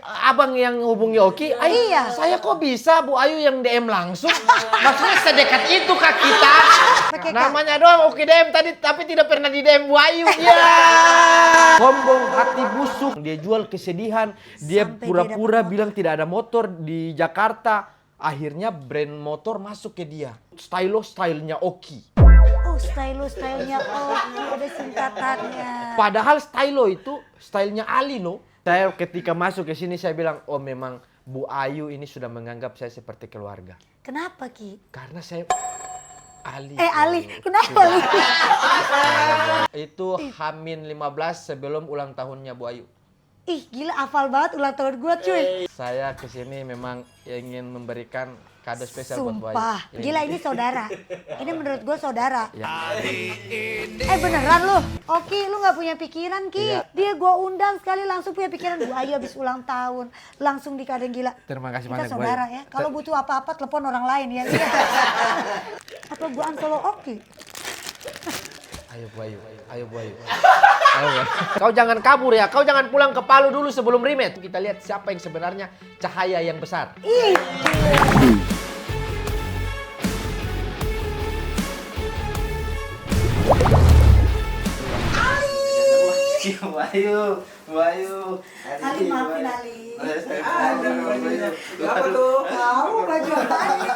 abang yang hubungi Oki? Iya. Saya kok bisa Bu Ayu yang DM langsung? Maksudnya sedekat itu kah kita? Pakai K. Namanya doang Oki DM tadi, tapi tidak pernah di DM Bu Ayu. Ya. Sombong, hati busuk. Dia jual kesedihan. Dia Sampai pura-pura dia dapat bilang tidak ada motor di Jakarta. Akhirnya brand motor masuk ke dia. Stylenya Oki. Oh, stylenya Oki, ada singkatannya. Padahal stylo itu stylenya Ali loh. Saya ketika masuk ke sini saya bilang, oh memang Bu Ayu ini sudah menganggap saya seperti keluarga. Kenapa, Ki? Karena saya Ali. Ali, kenapa Ali? Itu Hamin 15 sebelum ulang tahunnya Bu Ayu. Ih, gila hafal banget ulang tahun gue, cuy. Saya kesini memang ingin memberikan kado spesial buat Bu Ayu. Sumpah, gila ini saudara. Ini menurut gue saudara. Ya. Beneran lu? Oki, lu gak punya pikiran, Ki. Iya. Dia gue undang sekali langsung punya pikiran. Bu Ayu habis ulang tahun, langsung dikadang gila. Terima kasih Kita banyak Bu saudara Ayu. ya. Kalau butuh apa-apa telepon orang lain ya. Iya. Apa gue unfollow Oki? Ayo Bu Ayu, ayo Bu Ayu. Ayo, Bu Ayu. Kau jangan kabur ya, kau jangan pulang ke Palu dulu sebelum rematch. Kita lihat siapa yang sebenarnya cahaya yang besar. Ih. Bu Ayu, Bu Ayu. Ali, maafin Ali. Apa tuh? Kamu baju apa ini?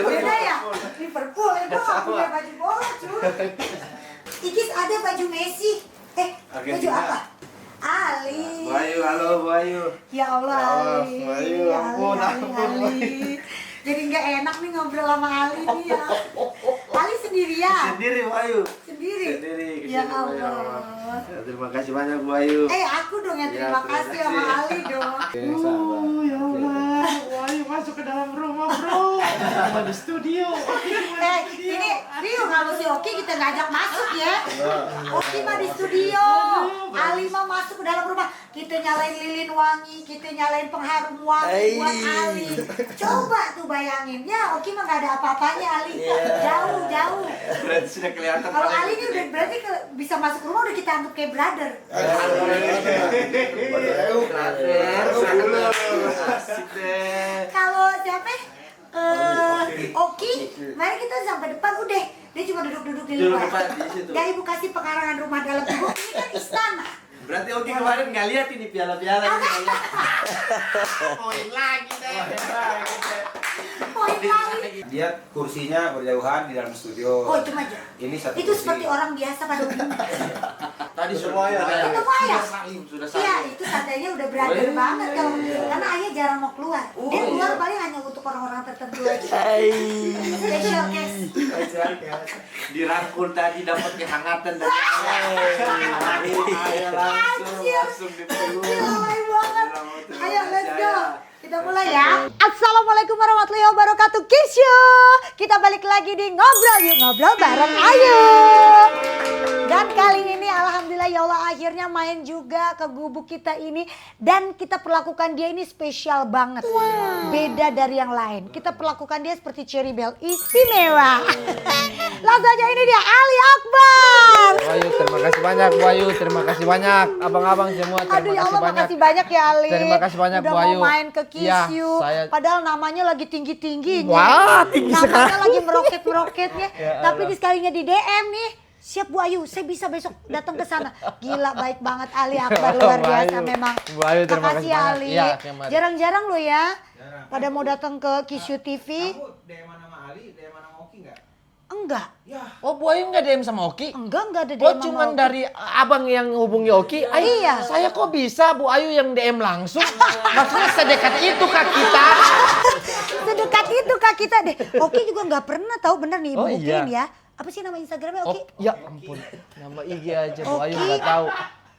Beda ya? Liverpool, gue gak punya baju bola cuy. Ikis ada baju Messi. Baju Argentina. apa? Ali. Bu Ayu, halo Bu Ayu. Ya Allah, Ya Allah, Ali. Bu Ayu, ampun, ampun. Ali. Jadi nggak enak nih ngobrol sama Ali nih ya. Ali sendirian. Sendiri Bu Ayu. Sendiri. Sendiri. Ya kesini, Bu Ayu. Allah. Ya, terima kasih banyak Bu Ayu. Aku dong yang Ya, terima terima kasih sama kasih. Ali dong. Oke, sabar. Ya Allah, Bu Ayu masuk ke dalam rumah bro. Sama di studio. Ini Rio kalau si Oki kita ngajak masuk ya. Oki mah di studio, Ali mah masuk ke dalam rumah. Kita nyalain lilin wangi, kita nyalain pengharum wangi buat Ali. Coba tuh bayangin ya, Oki mah nggak ada apa-apanya Ali. Jauh. Berarti sudah kelihatan. Kalau Ali ini udah berarti bisa masuk rumah udah kita anggap kayak brother. Asik deh. Kalau siapa? Oki, mari kita sampai depan udah. Dia cuma duduk-duduk di Duduk luar. depan di situ. Ya ibu kasih pekarangan rumah dalam ibu. Ini kan istana. Berarti Oki kemarin nggak lihat ini piala-piala ini. Poin lagi deh. Poin lagi. Dia kursinya berjauhan di dalam studio. Oh itu mah aja. Ini satu Itu kursi. seperti orang biasa pada umumnya. Tadi semua ya. Itu mah ya. Sudah Iya itu tandanya udah brother banget kalau karena ayah jarang mau keluar. Dia keluar paling hanya untuk orang-orang tertentu aja. Special case. Dirangkul tadi dapat kehangatan dari ayah langsung dipeluk. Ramai banget. Ayo let's go. Kita mulai ya. Assalamualaikum warahmatullahi wabarakatuh. Kisyo. Kita balik lagi di ngobrol yuk ngobrol bareng Ayu. Dan kali ini alhamdulillah ya Allah akhirnya main juga ke gubuk kita ini dan kita perlakukan dia ini spesial banget. Beda dari yang lain. Kita perlakukan dia seperti Cherry Bell istimewa. Langsung aja ini dia Ali Akbar. Bu Ayu, terima kasih banyak Bu Ayu, terima kasih banyak abang-abang semua, Aduh terima ya kasih Allah banyak. makasih banyak ya Ali. Terima kasih banyak, Udah Bu Ayu. mau main ke Kiss Iya, You. saya- Padahal namanya lagi tinggi-tingginya. Wah, tinggi Namanya sekali. lagi meroket-meroketnya. Ya Tapi Allah. di sekalinya di DM nih. Siap Bu Ayu, saya bisa besok datang ke sana. Gila baik banget Ali Akbar luar Bu biasa Ayu. memang. Bu Ayu, terima Makasih kasih banyak. Ali. Iya, kemarin. Jarang-jarang lo ya. Pada mau datang ke Kiss You TV. Kamu DM sama Ali, DM sama Oki nggak? Enggak. Oh Bu Ayu nggak DM sama Oki? Enggak ada DM Oh sama cuman Oki. dari abang yang hubungi Oki? Iya. Saya kok bisa Bu Ayu yang DM langsung? Maksudnya sedekat itu kah kita? Sedekat itu Kak kita deh. Oki juga nggak pernah tahu bener nih Oh, buktiin iya. ya. Apa sih nama Instagramnya Oh, Oki? ya ampun. Nama IG aja Bu Ayu Oki. nggak tahu.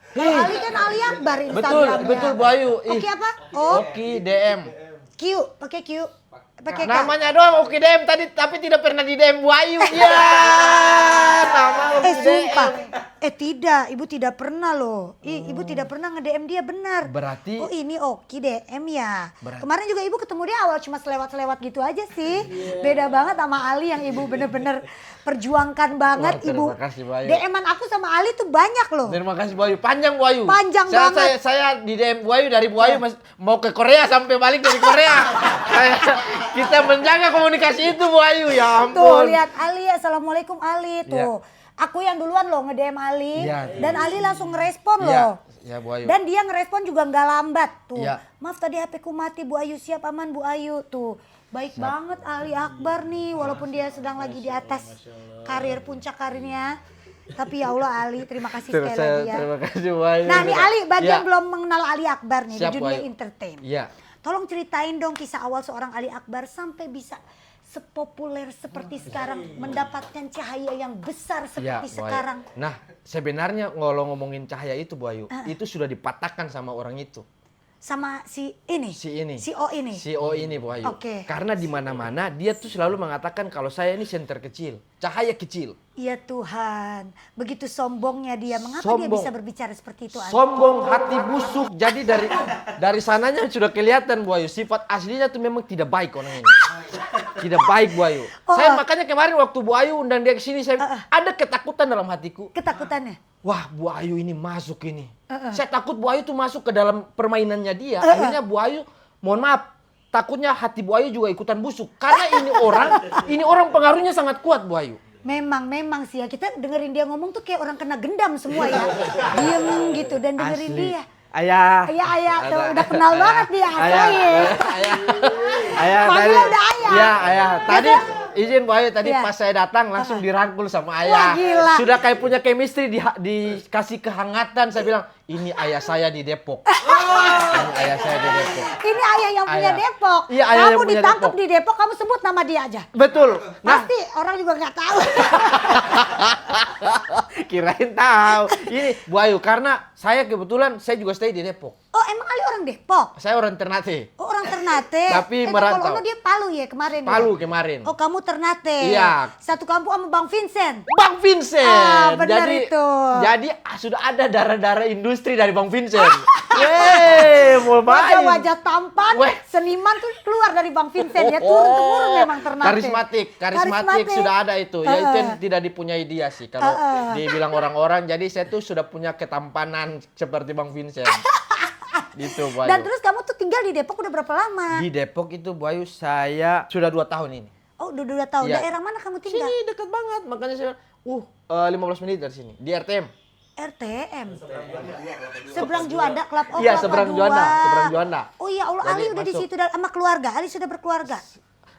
Kalau Ali kan Ali Akbar Betul, Instagramnya. betul Bu Ayu. Oki apa? Oh, Oki DM. Q, pakai Q. Pakai K. Namanya doang Oki DM tadi, tapi tidak pernah di DM Bu Ayu. Ya, nama Oki Sumpah. DM. Tidak, ibu tidak pernah loh. Ibu tidak pernah nge-DM dia, benar. Berarti- Oh ini Oki DM ya. Berarti- Kemarin juga ibu ketemu dia awal cuma selewat-selewat gitu aja sih. Beda banget sama Ali yang ibu bener-bener perjuangkan banget. Wah, terima Ibu kasih, Bu Ayu. DM-an aku sama Ali tuh banyak loh. Terima kasih Bu Ayu. Panjang Bu Ayu. Panjang saya, banget. Saya di DM Bu Ayu, dari Bu Ayu mau ke Korea sampai balik dari Korea. Kita menjaga komunikasi itu Bu Ayu, ya ampun. Tuh lihat Ali, assalamualaikum Ali tuh. Iya. Aku yang duluan loh nge-DM Ali Iya. dan Ali langsung ngerespon Iya, loh. iya, Bu Ayu. Dan dia ngerespon juga nggak lambat tuh. Iya. Maaf tadi HP ku mati, Bu Ayu siap aman Bu Ayu tuh. Baik banget Ali Akbar nih, walaupun dia sedang lagi di atas karir puncak karirnya. Tapi ya Allah Ali, terima kasih sekali lagi ya. Terima kasih Bu Ayu. Nah nih Ali, bagian Iya. belum mengenal Ali Akbar nih Siap, di Bu dunia Ayu. entertain. Iya. Tolong ceritain dong kisah awal seorang Ali Akbar sampai bisa sepopuler seperti sekarang, mendapatkan cahaya yang besar Iya, seperti Bu Ayu. sekarang. Nah, sebenarnya kalau ngomongin cahaya itu Bu Ayu, itu sudah dipatahkan sama orang itu. Sama si ini? Si ini. Si O ini? Si O ini Bu Ayu. Oke. Karena di mana-mana dia tuh selalu mengatakan kalau saya ini senter kecil, cahaya kecil. Iya Tuhan, begitu sombongnya dia. Mengapa dia Sombong. bisa berbicara seperti itu? Ali? Sombong, hati busuk. Jadi dari sananya sudah kelihatan Bu Ayu, sifat aslinya tuh memang tidak baik orang ini. Tidak baik Bu Ayu. Saya makanya kemarin waktu Bu Ayu undang dia ke sini, saya ada ketakutan dalam hatiku. Ketakutannya? Wah, Bu Ayu ini masuk ini. Saya takut Bu Ayu tuh masuk ke dalam permainannya dia. Akhirnya Bu Ayu, mohon maaf, takutnya hati Bu Ayu juga ikutan busuk. Karena ini orang pengaruhnya sangat kuat Bu Ayu. Memang sih ya, kita dengerin dia ngomong tuh kayak orang kena gendam semua ya. Diem gitu dan dengerin Asli. dia. Ayah. Ayah tuh udah kenal banget dia. Ayah. Ayah Panggilnya udah ayah. Iya, ayah. Tadi kan? izin Bu Ayu, tadi Iya. pas saya datang langsung dirangkul sama ayah. Wah, gila. Sudah kayak punya chemistry, dikasih kehangatan. Saya bilang, ini ayah saya di Depok. Ini ayah saya di Depok. Ini ayah yang punya Ayah. Depok. Iya, ayah yang Kamu punya ditangkap Depok. di Depok, kamu sebut nama dia aja. Betul. Nah, Pasti orang juga nggak tahu. kirain tahu. Ini Bu Ayu, karena saya kebetulan saya juga stay di Depok. Oh emang Ali orang Depok? Saya orang Ternate. Oh orang Ternate. Tapi merantau. Kalau dia Palu ya kemarin. Palu ya? kemarin. Oh kamu Ternate. Iya. Satu kampung sama Bang Vincent. Bang Vincent. Ah, benar itu. Jadi sudah ada darah-darah industri dari Bang Vincent. Yeay, mau main. Wajah-wajah tampan, Weh. seniman tuh keluar dari Bang Vincent. Ya turun-temurun memang Ternate. Karismatik sudah ada itu. Ya itu yang tidak dipunyai dia sih. Kalau dibilang orang-orang, jadi saya tuh sudah punya ketampanan seperti Bang Vincent. Gitu Bu Ayu. Dan terus kamu tuh tinggal di Depok udah berapa lama? Di Depok itu Bu Ayu saya sudah 2 tahun ini. Oh udah 2 tahun. Iya. Daerah mana kamu tinggal? Sini dekat banget, makanya saya 15 menit dari sini di RTM. RTM. Seberang Juanda, Club of Iya, Kelapa seberang Dua. Juanda, seberang Juanda. Oh iya Allah, Jadi Ali udah di masuk. situ sama keluarga. Ali sudah berkeluarga.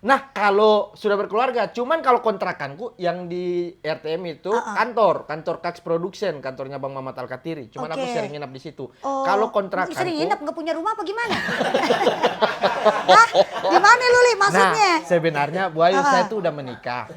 Nah, kalau sudah berkeluarga, cuman kalau kontrakanku yang di RTM itu kantor Kax Production, kantornya Bang Mamat Alkatiri. Cuman aku Oke. sering nginap di situ. Oh, Kalau kontrakanku, sering nginep nggak punya rumah apa gimana? Hah? Gimana Luli maksudnya? Nah, sebenarnya Bu Ayu saya tuh udah menikah.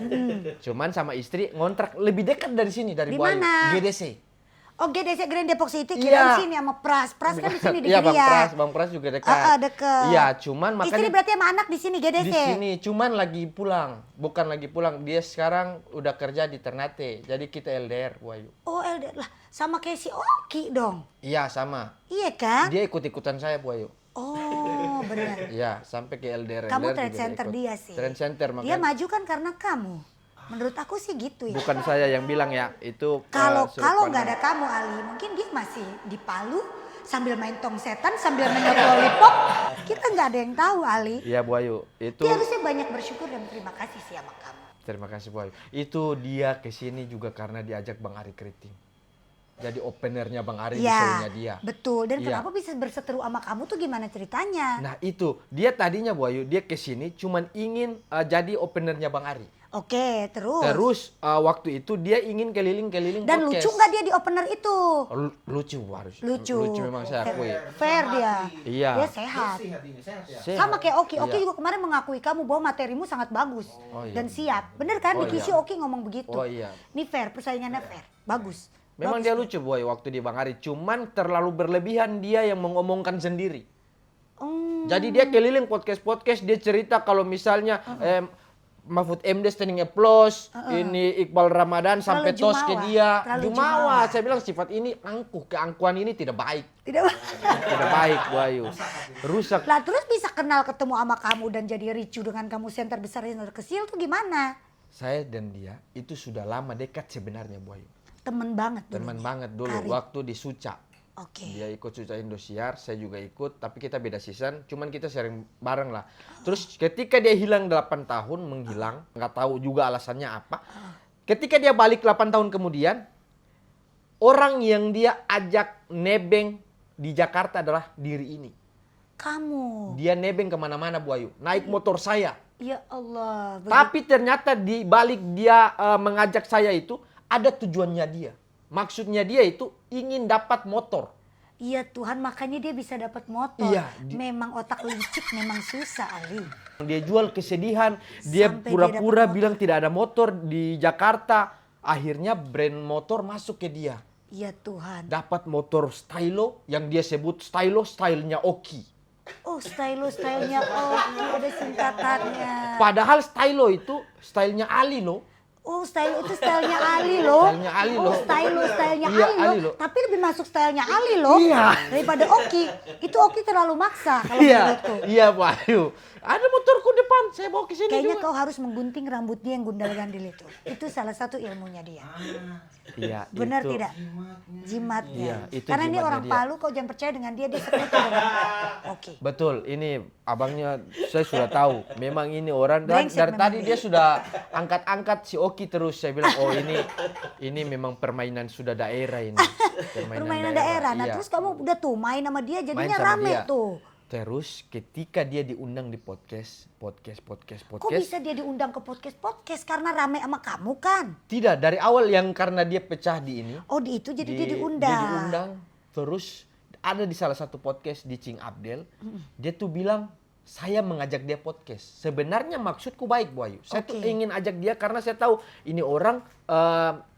Cuman sama istri ngontrak lebih dekat dari sini dari Di Bu Ayu. mana? GDC. Oh GDC Grand Depok City, Iya. kira di sini sama Pras. Pras kan di sini di Iya, Bang Gria. Bang Pras juga dekat. Deket. Iya, cuman Istri makanya berarti sama anak di sini GDC. di sini cuman lagi pulang, bukan lagi pulang. Dia sekarang udah kerja di Ternate. Jadi kita LDR, Bu Ayu. Oh LDR lah, sama kayak si Oki dong. Iya, sama. Iya kan? Dia ikut-ikutan saya, Bu Ayu. Oh benar. Iya, sampai ke LDR. Kamu LDR trend juga center ikut. dia sih. Trend center Dia makanya. maju kan karena kamu. Menurut aku sih gitu ya. Bukan saya yang bilang ya, itu Kalau sudut kalau nggak pandang. ada kamu Ali, mungkin dia masih di Palu sambil main tong setan, sambil menyot lollipop. Kita nggak ada yang tahu Ali. Iya, Bu Ayu. Itu Dia harusnya banyak bersyukur dan terima kasih sih sama kamu. terima kasih, Bu Ayu. Itu dia ke sini juga karena diajak Bang Ari Kriting. Jadi openernya Bang Ari di show-nya dia. Betul. Dan Iya. kenapa bisa berseteru sama kamu tuh gimana ceritanya? Nah, itu dia tadinya Bu Ayu, dia ke sini cuman ingin jadi openernya Bang Ari. Oke, terus. Terus waktu itu dia ingin keliling-keliling Dan podcast. lucu nggak dia di opener itu? Lucu harus. Lucu. Lucu memang saya akui. Fair dia. Iya. Dia sehat. Sehat ini, sehat ya. Sehat. Sama kayak Oki. Oki Iya. juga kemarin mengakui kamu bahwa materimu sangat bagus Oh, iya. dan siap. Bener kan? Oh, Di Kisio iya. Oki ngomong begitu. Oh, iya. Ini fair, persaingannya fair. Bagus. Memang Bagus. dia lucu Bu Ayu waktu di Bang Ari. Cuman terlalu berlebihan dia yang mengomongkan sendiri. Jadi dia keliling podcast dia cerita kalau misalnya Mahfud MD standing applause, ini Iqbal Ramadan sampai tos ke dia. Jumawa. Saya bilang sifat ini keangkuhan ini tidak baik. Tidak baik, Bu Ayu. Rusak. Lah terus bisa kenal ketemu sama kamu dan jadi ricu dengan kamu center besar center kecil tuh gimana? Saya dan dia itu sudah lama dekat sebenarnya, Bu Ayu. Temen banget dulu. Teman banget dulu waktu di Suca. Oke. Dia ikut Suca Indosiar, saya juga ikut, tapi kita beda season, cuman kita sering bareng lah. Terus ketika dia hilang 8 tahun, menghilang, nggak tahu juga alasannya apa. Ketika dia balik 8 tahun kemudian, orang yang dia ajak nebeng di Jakarta adalah diri ini. Kamu. Dia nebeng kemana-mana, Bu Ayu, naik motor saya. Ya Allah. Tapi ternyata di balik dia mengajak saya itu, ada tujuannya dia. Maksudnya dia itu ingin dapat motor. Iya Tuhan, makanya dia bisa dapat motor. Iya, memang otak licik, memang susah Ali. Dia jual kesedihan, dia Sampai pura-pura dia dapat bilang tidak ada motor di Jakarta. Akhirnya brand motor masuk ke dia. Iya Tuhan. Dapat motor stylo yang dia sebut stylo, stylenya Oki. Oh stylenya ada singkatannya. Padahal stylo itu stylenya Ali loh. Oh itu stylenya Ali loh. Stylenya Ali loh. Oh stylenya Iya, Ali Ali loh. loh. Tapi lebih masuk stylenya Ali loh. Iya. Daripada Oki. Itu Oki terlalu maksa kalau menurutku. Iya Pak Ayu. Ada motorku depan, saya bawa ke sini Kayaknya juga. kau harus menggunting rambut dia yang gundal-gandil itu. Itu salah satu ilmunya dia. Iya, Benar itu. tidak? Jimatnya. Iya, itu Karena dia jimatnya orang dia. Palu, kau jangan percaya dengan dia sekutu dengan Oki. Betul, ini abangnya saya sudah tahu. Memang ini orang Brengsek dari memang tadi dia. dia sudah angkat-angkat si Oki terus. Saya bilang, oh ini memang permainan sudah daerah ini. Permainan daerah. Nah Iya. terus kamu udah tuh main sama dia Main jadinya sama rame dia. tuh. Terus ketika dia diundang di podcast. Kok bisa dia diundang ke podcast karena rame sama kamu kan? Tidak, dari awal yang karena dia pecah di ini. Oh di itu jadi dia Dia diundang. diundang, terus ada di salah satu podcast di Cing Abdel. Dia tuh bilang, saya mengajak dia podcast. Sebenarnya maksudku baik, Bu Ayu. Saya tuh Oke. ingin ajak dia karena saya tahu ini orang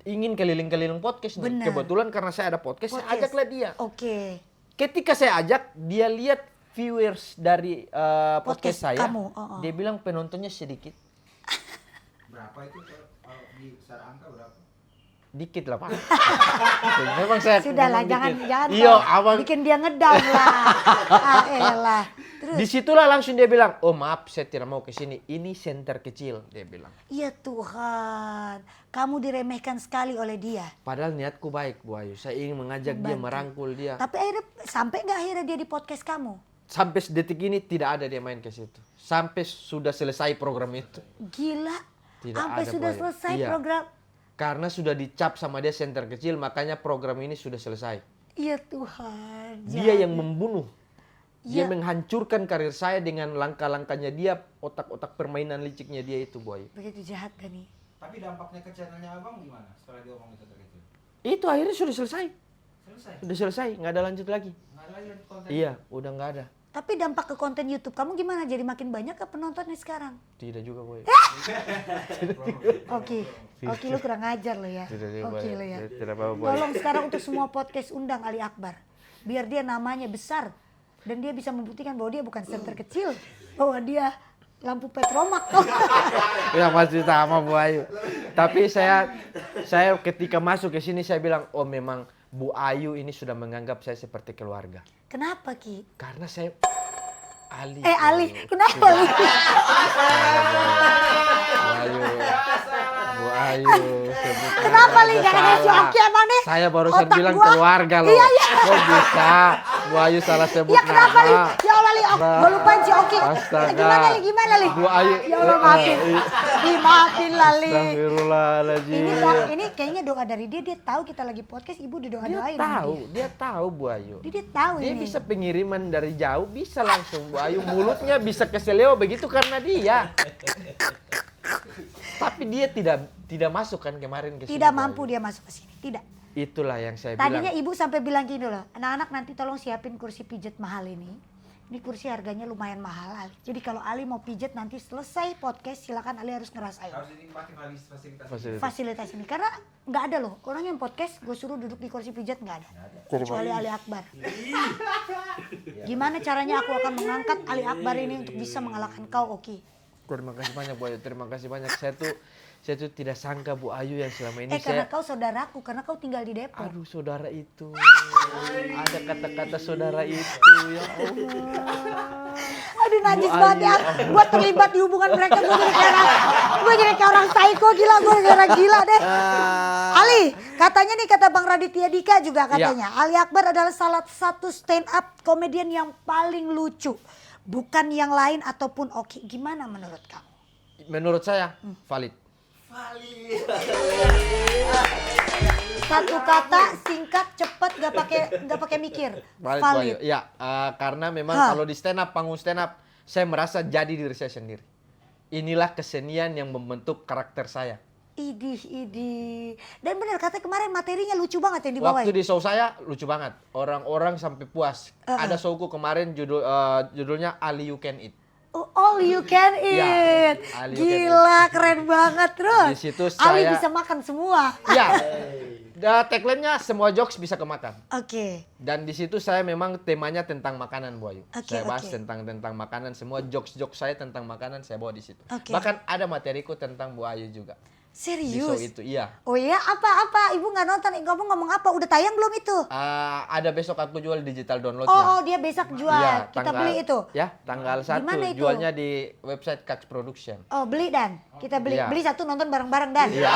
ingin keliling-keliling podcast nih. Benar. Kebetulan karena saya ada podcast, saya ajaklah dia. Oke. Ketika saya ajak, dia lihat viewers dari podcast saya. kamu, oh. Dia bilang penontonnya sedikit. Berapa itu kalau di secara angka berapa? Dikit lah Pak. Memang saya Sudahlah memang jangan dikit. Iya, kau abang. bikin dia ngedam lah. Elah. Terus Disitulah langsung dia bilang, oh maaf saya tidak mau ke sini. Ini center kecil, dia bilang. ya Tuhan, kamu diremehkan sekali oleh dia. Padahal niatku baik, Bu Ayu. Saya ingin mengajak dia, merangkul dia. Tapi akhirnya sampai nggak akhirnya dia di podcast kamu? Sampai detik ini tidak ada dia main ke situ. Sampai sudah selesai program itu. Gila. Tidak Sampai ada, sudah Bu Ayu. selesai Iya. program. Karena sudah dicap sama dia center kecil, makanya program ini sudah selesai. Ya Tuhan. Dia yang membunuh. Dia Ya. menghancurkan karir saya dengan langkah-langkahnya dia, otak-otak permainan liciknya dia itu, Bu Ayu. Begitu jahat Dani. Tapi dampaknya ke channelnya abang gimana setelah dia omong itu terkecil? Itu akhirnya sudah selesai. Selesai. Sudah selesai, nggak ada lanjut lagi. Nggak ada lagi konten. Iya, udah nggak ada. Tapi dampak ke konten YouTube kamu gimana? Jadi makin banyak ke penontonnya sekarang? Tidak juga, Bu Ayu. Oke. Oke lu kurang ajar lo ya. Tidak juga, Bu Oke Ayu. lo ya. Tidak apa-apa, Bu Ayu. Tolong sekarang untuk semua podcast undang Ali Akbar. Biar dia namanya besar. Dan dia bisa membuktikan bahwa dia bukan center kecil. Bahwa dia lampu petromak. Ya masih sama, Bu Ayu. Tapi saya ketika masuk ke sini saya bilang, oh memang Bu Ayu ini sudah menganggap saya seperti keluarga. Kenapa Ki? Karena saya Ali. Ali, kenapa Ali? Bu Ayu. sebut Kenapa nama Li? aja Jangan ngasih salah. Oki emang deh. Saya barusan Otak bilang gua. keluarga loh. Iya, iya. Kok bisa Bu Ayu salah sebut Ya kenapa Li? nama? Ya Allah Li, gue lupain si Oki. Astaga. Gimana Li? Gimana Li? Bu Ayu. Ya Allah maafin. Maafin lah Li. Astagfirullahaladzim. Ini kayaknya doa dari dia tahu kita lagi podcast, ibu didoa-doain. Dia tahu Bu Ayu. Dia tahu Dia ini. bisa pengiriman dari jauh, bisa langsung Bu Ayu. Mulutnya bisa keseleo begitu karena dia. Tapi dia tidak masuk kan kemarin ke sini. Tidak Bu mampu Ayu. dia masuk ke sini. Tidak. Itulah yang saya Tadinya bilang. ibu sampai bilang gini loh, anak-anak nanti tolong siapin kursi pijat mahal ini. Ini kursi harganya lumayan mahal Ali. Jadi kalau Ali mau pijet nanti selesai podcast silakan Ali harus ngerasain Harus dinikmati fasilitas. fasilitas ini. Karena nggak ada loh orang yang podcast gue suruh duduk di kursi pijat nggak ada. Kecuali Ali Akbar. Gimana caranya aku akan mengangkat Ali Akbar ini untuk bisa mengalahkan kau Oki? Terima kasih banyak Bu Ayu, terima kasih banyak. Saya tuh tidak sangka Bu Ayu yang selama ini Karena kau saudaraku, karena kau tinggal di Depok. Aduh saudara itu, ada kata-kata saudara itu, ya Allah. Aduh najis Bu banget ya. Ayu. Gue terlibat di hubungan mereka. Gue jadi kayak orang psycho gila. Gue kayak gila deh. Ali, katanya nih kata Bang Raditya Dika juga katanya. Ali Akbar adalah salah satu stand up komedian yang paling lucu. Bukan yang lain ataupun Oki. Gimana menurut kamu? Menurut saya valid. Satu kata singkat cepat gak pakai mikir. Valid. Bu Ayu. Ya, karena memang kalau di stand up, panggung stand up, saya merasa jadi diri saya sendiri. Inilah kesenian yang membentuk karakter saya. Idih. Dan benar katanya kemarin materinya lucu banget yang dibawain. Waktu di show saya lucu banget. Orang-orang sampai puas. Ada showku kemarin judulnya Ali You Can Eat. Oh, all you can eat. Ya, all you can Gila, keren banget terus. Di situ Ali saya- bisa makan semua. Ya, tagline-nya semua jokes bisa kemakan. Oke. Dan di situ saya memang temanya tentang makanan Bu Ayu. Oke, Saya bahas oke. tentang makanan, semua jokes saya tentang makanan saya bawa di situ. Oke. Bahkan ada materiku tentang Bu Ayu juga. Di show Serius? itu, iya. Oh iya, apa? Ibu nggak nonton, kamu ngomong apa? Udah tayang belum itu? Ada besok aku jual digital downloadnya. Oh, dia besok jual. Iya, Kita beli itu. Ya, tanggal 1. Mana itu? Jualnya di website Kax Production. Oh, beli Dan. Kita beli. Iya. Beli satu nonton bareng-bareng Dan. Iya.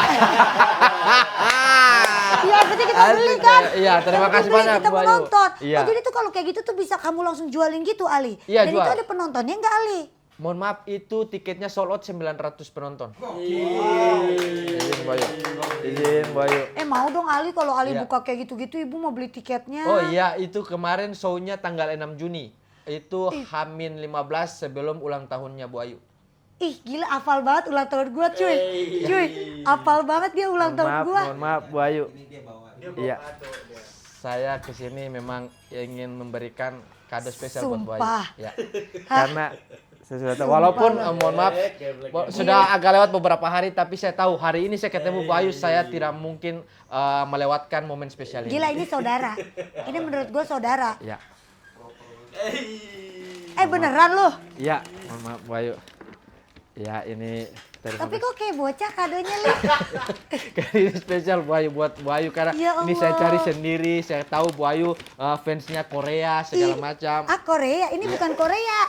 Iya, berarti kita beli kan? Iya, terima Kita kasih beli, banyak kita Bu mau Ayu. nonton. Iya. Oh, jadi tuh kalau kayak gitu tuh bisa kamu langsung jualin gitu, Ali? Iya, Dan jual. itu ada penontonnya nggak, Ali? Mohon maaf, itu tiketnya sold out 900 penonton. Izin Bu Ayu. Izin Bu Ayu. Mau dong Ali, kalau Ali Iya. buka kayak gitu-gitu, ibu mau beli tiketnya. Oh iya, itu kemarin show-nya tanggal 6 Juni. Itu H-15 sebelum ulang tahunnya Bu Ayu. Ih, gila hafal banget ulang tahun gua, cuy. Cuy, hafal banget dia ulang tahun gua. Mohon maaf Bu Ayu. Ini dia bawa. Iya. Saya kesini memang ingin memberikan kado spesial buat Bu Ayu. Sumpah. Ya. Karena saya sudah tahu. Sumpah Walaupun loh. mohon maaf sudah agak lewat beberapa hari, tapi saya tahu hari ini saya ketemu Bu Ayu, saya tidak mungkin melewatkan momen spesial ini. Gila, ini saudara. Ini menurut gua saudara. Ya. Beneran loh. Ya, mohon maaf Bu Ayu. Ya, ini terima Tapi kasih. kok kayak bocah kadonya, Li? Ini spesial Bu Ayu buat Bu Ayu karena Ya ini saya Allah. cari sendiri. Saya tahu Bu Ayu fansnya Korea segala Ih, macam. Korea. Ini bukan Korea.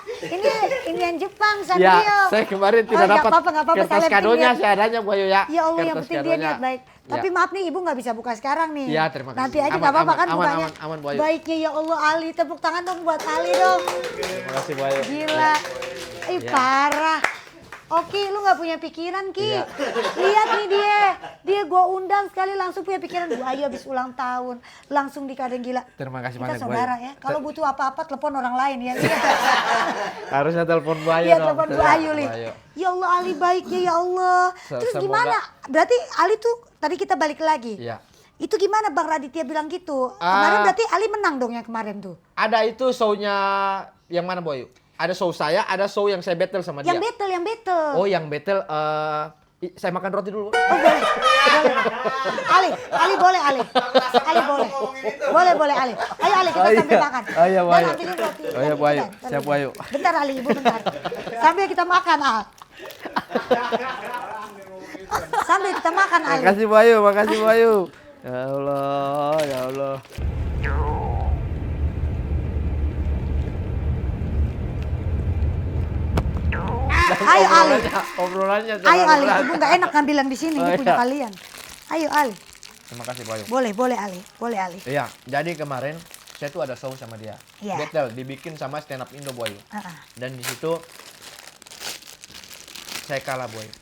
Ini yang Jepang, Ya, Sanrio. saya kemarin tidak nggak dapat apa-apa, kertas saya penting kadonya, lihat. saya adanya Bu Ayu ya. Ya Allah, yang Kertas penting dia kadonya. niat baik. Tapi Ya. maaf nih, ibu nggak bisa buka sekarang nih. Ya, terima kasih. Nanti aja Aman, nggak apa-apa aman, kan aman, bukanya. aman, Bu Ayu. Baiknya ya Allah, Ali. Tepuk tangan dong buat Ali dong. Terima kasih Bu Ayu. Gila. Ya. Parah. Oke, lu nggak punya pikiran, Ki. Iya. Lihat nih dia gua undang sekali langsung punya pikiran. Bu Ayu habis ulang tahun, langsung dikadang gila. Terima kasih Kita banyak Bu saudara Ayu. ya. Kalau butuh apa-apa telepon orang lain ya. Harusnya telepon Bu Ayu Iya, dong. telepon Bu Ayu, Li. Bu Ayu. Ya Allah, Ali baiknya ya Allah. Terus Semoga- gimana? Berarti Ali tuh tadi kita balik lagi. Iya. Itu gimana Bang Raditya bilang gitu? Kemarin berarti Ali menang dong yang kemarin tuh. Ada itu show-nya yang mana Bu Ayu? Ada show saya, ada show yang saya battle sama dia. Yang battle. Oh, yang battle saya makan roti dulu. Oh, boleh. Ali boleh Ali. Ali boleh. Boleh Ali. Ayo Ali kita Oh, iya. sambil makan. Oh, iya, Bu Dan Ayu. ambilin roti. Oh, iya, Bu Ayu. Dan, Siap, Bu Ayu. Bentar Ali, Ibu bentar. Sambil kita makan Al. Sambil kita makan Ali. Makasih Bu Ayu, makasih Bu Ayu. Ya Allah, ya Allah. Ayo Ali. Obrolannya Ayo Ali, berat. Ibu nggak enak ngambil yang di sini, ini Oh, punya iya. kalian. Ayo Ali. Terima kasih Bu Ayu. Boleh Ali. Boleh Ali. Iya, jadi kemarin saya tuh ada show sama dia. Iya. Battle dibikin sama stand up Indo Bu Ayu. Heeh. Dan di situ saya kalah Bu Ayu.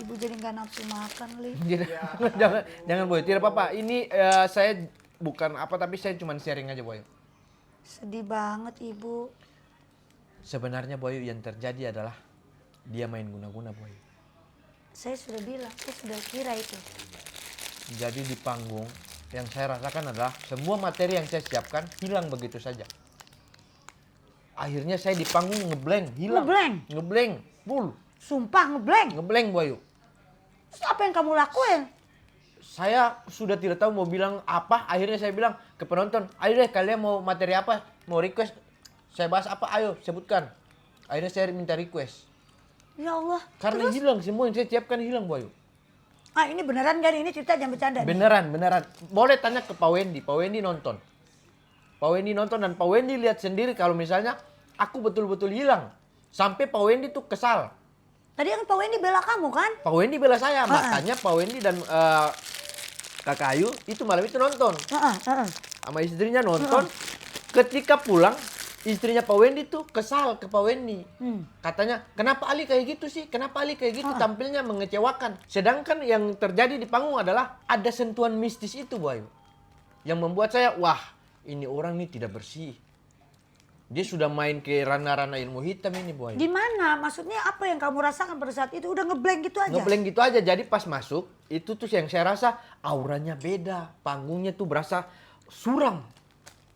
Ibu jadi nggak nafsu makan, Li. jangan Bu Ayu, tidak apa-apa. Ini saya bukan apa tapi saya cuma sharing aja Bu Ayu. Sedih banget Ibu. Sebenarnya Bu Ayu yang terjadi adalah dia main guna-guna Bu Ayu. Saya sudah bilang, saya sudah kira itu. Jadi di panggung yang saya rasakan adalah semua materi yang saya siapkan hilang begitu saja. Akhirnya saya di panggung ngeblank, hilang. Ngeblank, full. Sumpah ngeblank. Ngeblank Bu Ayu. Terus apa yang kamu lakuin? Saya sudah tidak tahu mau bilang apa. Akhirnya saya bilang ke penonton, ayo deh kalian mau materi apa? Mau request? Saya bahas apa? Ayo sebutkan. Akhirnya saya minta request. Ya Allah. Karena hilang semua yang saya siapkan hilang Bu Ayu. Ah ini beneran kan? Ini cerita jangan bercanda. Beneran. Boleh tanya ke Pak Wendy. Pak Wendy nonton. Pak Wendy nonton dan Pak Wendy lihat sendiri kalau misalnya aku betul-betul hilang. Sampai Pak Wendy tuh kesal. Tadi kan Pak Wendy bela kamu kan? Pak Wendy bela saya. Makanya Pak Wendy dan Kakak Ayu itu malam itu nonton. Sama istrinya nonton. Ketika pulang, istrinya Pak Wendy tuh kesal ke Pak Wendy. Katanya, kenapa Ali kayak gitu sih? Kenapa Ali kayak gitu? Tampilnya mengecewakan. Sedangkan yang terjadi di panggung adalah ada sentuhan mistis itu Bu Ayu. Yang membuat saya, wah ini orang nih tidak bersih. Dia sudah main ke ranah-ranah ilmu hitam ini Bu Ayu. Gimana? Maksudnya apa yang kamu rasakan pada saat itu? Udah ngeblank gitu aja? Ngeblank gitu aja. Jadi pas masuk, itu tuh yang saya rasa auranya beda. Panggungnya tuh berasa suram.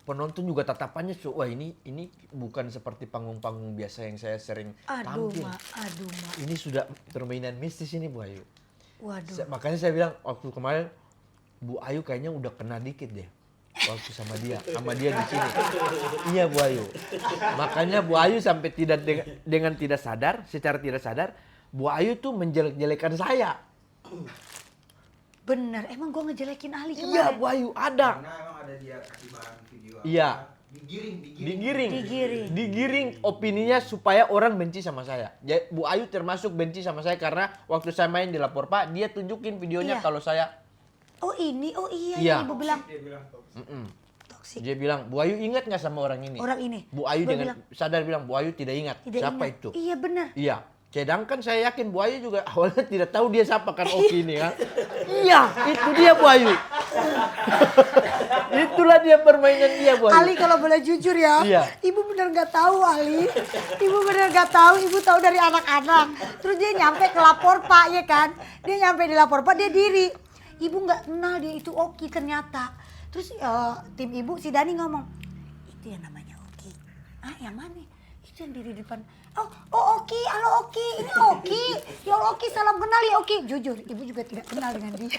Penonton juga tatapannya, wah ini bukan seperti panggung-panggung biasa yang saya sering tampil. Aduh, Ma. Ini sudah permainan mistis ini Bu Ayu. Waduh. Makanya saya bilang waktu kemarin, Bu Ayu kayaknya udah kena dikit deh. Waktu sama dia di sini. Iya Bu Ayu. Makanya Bu Ayu sampai dengan tidak sadar, secara tidak sadar, Bu Ayu tuh menjelek-jelekan saya. Bener, emang gue ngejelekin Ali kemarin? Iya Bu Ayu, ada. Karena emang ada dia kasih bahan video. Iya. Digiring. Digiring opininya supaya orang benci sama saya. Jadi, Bu Ayu termasuk benci sama saya karena waktu saya main di Lapor Pak, dia tunjukin videonya kalau saya. Oh ini, oh iya, Iya. Ibu bilang. Dia bilang toksik. Toksik. Dia bilang, Bu Ayu ingat nggak sama orang ini? Orang ini. Bu Ayu Gua dengan bilang, sadar bilang, Bu Ayu tidak ingat. tidak Siapa ingat. itu? Iya bener. Iya. Sedangkan saya yakin Bu Ayu juga awalnya tidak tahu dia siapa kan Oki ini kan. Iya. Itu dia Bu Ayu. Itulah dia permainan dia Bu Ayu. Ali kalau boleh jujur ya, Iya. Ibu bener nggak tahu Ali. Ibu bener nggak tahu, Ibu tahu dari anak-anak. Terus dia nyampe ke Lapor Pak ya kan. Dia nyampe di Lapor Pak, dia diri. Ibu nggak kenal dia itu Oki ternyata. Terus tim Ibu si Dani ngomong, itu yang namanya Oki. Ah yang mana? Itu yang diri depan. Oh Oki, halo Oki, ini Oki. Ya Allah Oki, salam kenal ya Oki. Jujur, Ibu juga tidak kenal dengan dia.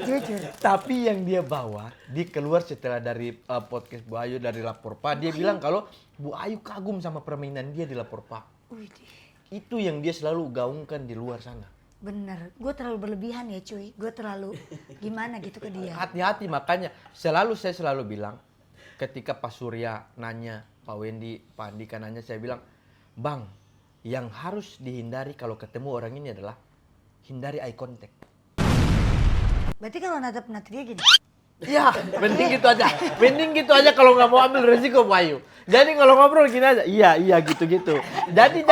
Jujur. Tapi yang dia bawa, dia keluar setelah dari podcast Bu Ayu dari Lapor Pak, dia bilang kalau Bu Ayu kagum sama permainan dia di Lapor Pak. Widih. Itu yang dia selalu gaungkan di luar sana. Bener, gue terlalu berlebihan ya cuy. Gue terlalu gimana gitu ke dia. Hati-hati makanya saya selalu bilang ketika Pak Surya nanya, Pak Wendy, Pak Andika nanya, saya bilang, Bang, yang harus dihindari kalau ketemu orang ini adalah hindari eye contact. Berarti kalau natap dia gini. Iya, mending gitu aja. Mending gitu aja kalau nggak mau ambil resiko Bu Ayu. Jadi kalau ngobrol gini aja, iya gitu-gitu. Jadi